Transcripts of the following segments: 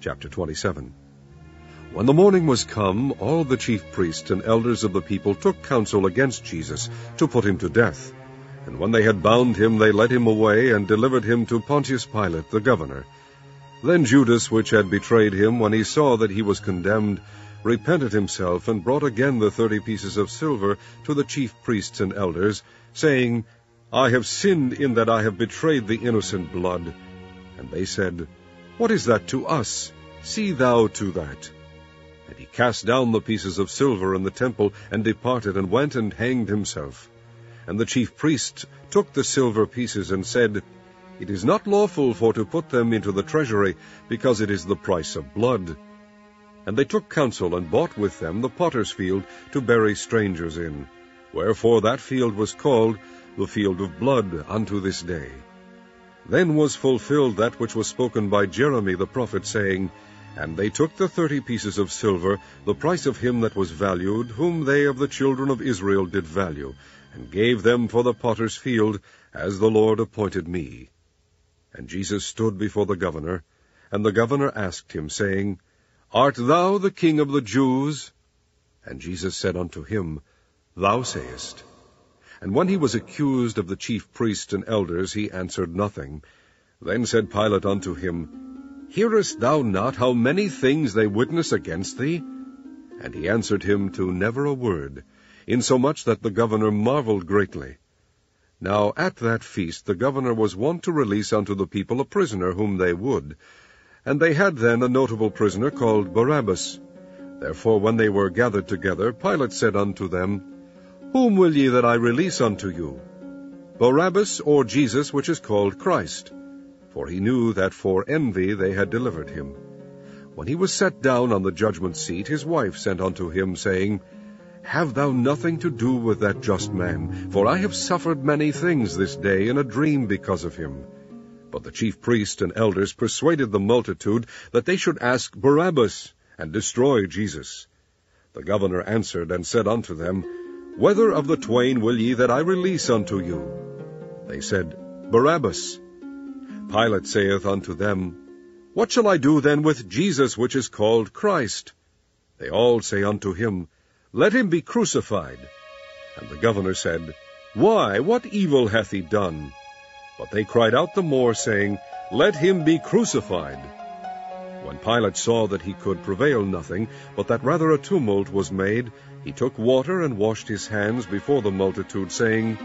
Chapter 27. When the morning was come, all the chief priests and elders of the people took counsel against Jesus to put him to death. And when they had bound him, they led him away, and delivered him to Pontius Pilate the governor. Then Judas, which had betrayed him, when he saw that he was condemned, repented himself, and brought again the 30 pieces of silver to the chief priests and elders, saying, I have sinned in that I have betrayed the innocent blood. And they said, What is that to us? See thou to that. And he cast down the pieces of silver in the temple, and departed, and went and hanged himself. And the chief priests took the silver pieces, and said, It is not lawful for to put them into the treasury, because it is the price of blood. And they took counsel, and bought with them the potter's field to bury strangers in. Wherefore that field was called the field of blood unto this day. Then was fulfilled that which was spoken by Jeremy the prophet, saying, And they took the 30 pieces of silver, the price of him that was valued, whom they of the children of Israel did value, and gave them for the potter's field, as the Lord appointed me. And Jesus stood before the governor, and the governor asked him, saying, Art thou the King of the Jews? And Jesus said unto him, Thou sayest. And when he was accused of the chief priests and elders, he answered nothing. Then said Pilate unto him, Hearest thou not how many things they witness against thee? And he answered him to never a word, insomuch that the governor marveled greatly. Now at that feast the governor was wont to release unto the people a prisoner whom they would. And they had then a notable prisoner called Barabbas. Therefore when they were gathered together, Pilate said unto them, Whom will ye that I release unto you, Barabbas or Jesus, which is called Christ? For he knew that for envy they had delivered him. When he was set down on the judgment seat, his wife sent unto him, saying, Have thou nothing to do with that just man, for I have suffered many things this day in a dream because of him. But the chief priests and elders persuaded the multitude that they should ask Barabbas, and destroy Jesus. The governor answered and said unto them, Whether of the twain will ye that I release unto you? They said, Barabbas. Pilate saith unto them, What shall I do then with Jesus, which is called Christ? They all say unto him, Let him be crucified. And the governor said, Why, what evil hath he done? But they cried out the more, saying, Let him be crucified. When Pilate saw that he could prevail nothing, but that rather a tumult was made, he took water and washed his hands before the multitude, saying,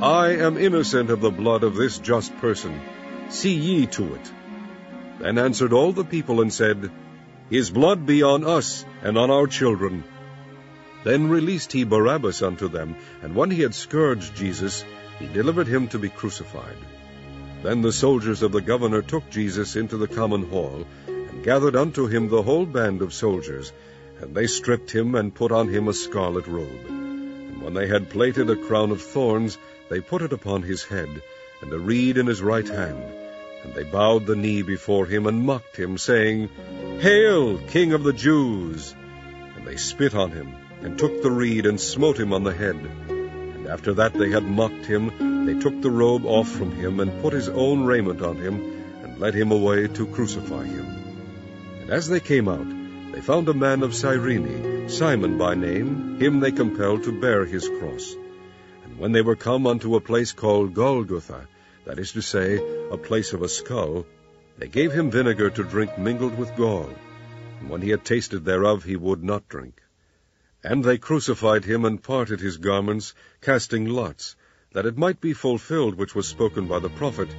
I am innocent of the blood of this just person. See ye to it. Then answered all the people and said, His blood be on us and on our children. Then released he Barabbas unto them, and when he had scourged Jesus, he delivered him to be crucified. Then the soldiers of the governor took Jesus into the common hall, and gathered unto him the whole band of soldiers, and they stripped him, and put on him a scarlet robe. And when they had plaited a crown of thorns, they put it upon his head, and a reed in his right hand. And they bowed the knee before him, and mocked him, saying, Hail, King of the Jews! And they spit on him, and took the reed, and smote him on the head. And after that they had mocked him, they took the robe off from him, and put his own raiment on him, and led him away to crucify him. And as they came out, they found a man of Cyrene, Simon by name, him they compelled to bear his cross. And when they were come unto a place called Golgotha, that is to say, a place of a skull, they gave him vinegar to drink mingled with gall. And when he had tasted thereof, he would not drink. And they crucified him, and parted his garments, casting lots, that it might be fulfilled which was spoken by the prophet,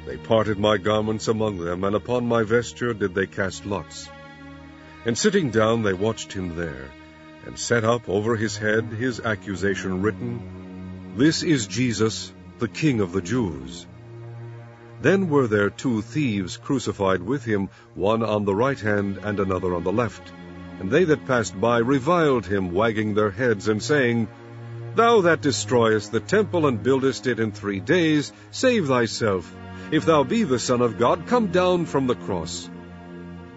They parted my garments among them, and upon my vesture did they cast lots. And sitting down they watched him there, and set up over his head his accusation written, This is Jesus, the King of the Jews. Then were there 2 thieves crucified with him, one on the right hand, and another on the left. And they that passed by reviled him, wagging their heads, and saying, Thou that destroyest the temple, and buildest it in 3 days, save thyself. If thou be the Son of God, come down from the cross.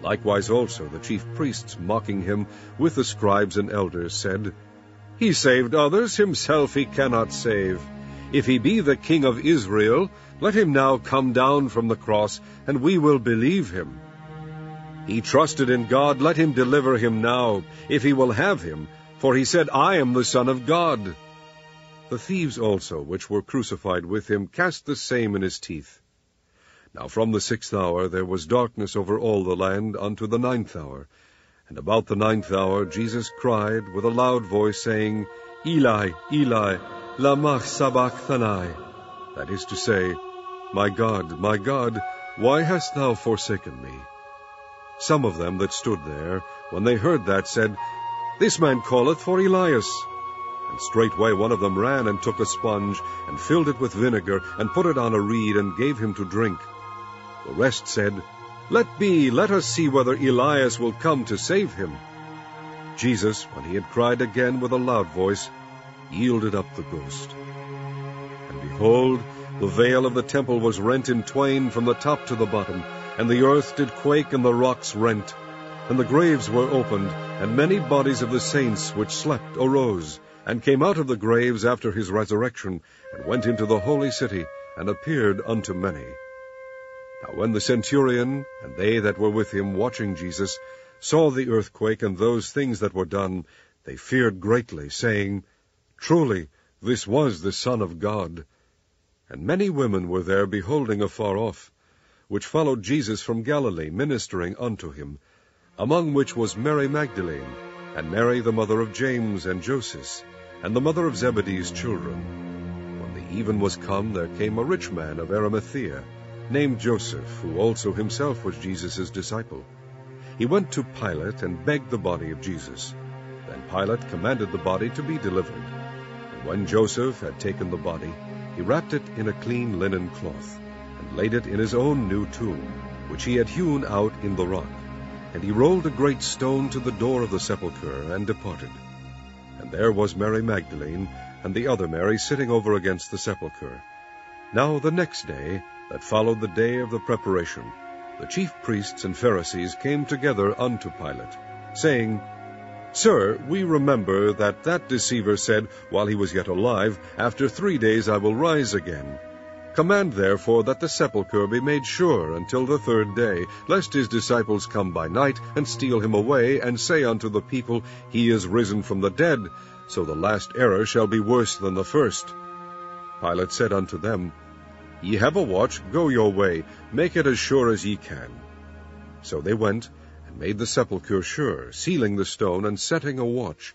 Likewise also the chief priests, mocking him, with the scribes and elders, said, He saved others, himself he cannot save. If he be the King of Israel, let him now come down from the cross, and we will believe him. He trusted in God, let him deliver him now, if he will have him, for he said, I am the Son of God. The thieves also, which were crucified with him, cast the same in his teeth. Now from the 6th hour there was darkness over all the land unto the 9th hour. And about the 9th hour Jesus cried with a loud voice, saying, Eli, Eli, lama sabachthani? That is to say, my God, why hast thou forsaken me? Some of them that stood there, when they heard that, said, This man calleth for Elias. And straightway one of them ran and took a sponge, and filled it with vinegar, and put it on a reed, and gave him to drink. The rest said, Let be, let us see whether Elias will come to save him. Jesus, when he had cried again with a loud voice, yielded up the ghost. And behold, the veil of the temple was rent in twain from the top to the bottom, and the earth did quake, and the rocks rent. And the graves were opened, and many bodies of the saints which slept arose, and came out of the graves after his resurrection, and went into the holy city, and appeared unto many. Now when the centurion, and they that were with him watching Jesus, saw the earthquake and those things that were done, they feared greatly, saying, Truly, this was the Son of God. And many women were there beholding afar off, which followed Jesus from Galilee, ministering unto him, among which was Mary Magdalene, and Mary the mother of James and Joses, and the mother of Zebedee's children. When the even was come, there came a rich man of Arimathea, named Joseph, who also himself was Jesus' disciple. He went to Pilate, and begged the body of Jesus. Then Pilate commanded the body to be delivered. And when Joseph had taken the body, he wrapped it in a clean linen cloth, and laid it in his own new tomb, which he had hewn out in the rock. And he rolled a great stone to the door of the sepulchre, and departed. And there was Mary Magdalene, and the other Mary, sitting over against the sepulchre. Now the next day, that followed the day of the preparation, the chief priests and Pharisees came together unto Pilate, saying, Sir, we remember that deceiver said, while he was yet alive, After 3 days I will rise again. Command therefore that the sepulchre be made sure until the 3rd day, lest his disciples come by night, and steal him away, and say unto the people, He is risen from the dead, so the last error shall be worse than the first. Pilate said unto them, Ye have a watch, go your way, make it as sure as ye can. So they went, and made the sepulchre sure, sealing the stone, and setting a watch.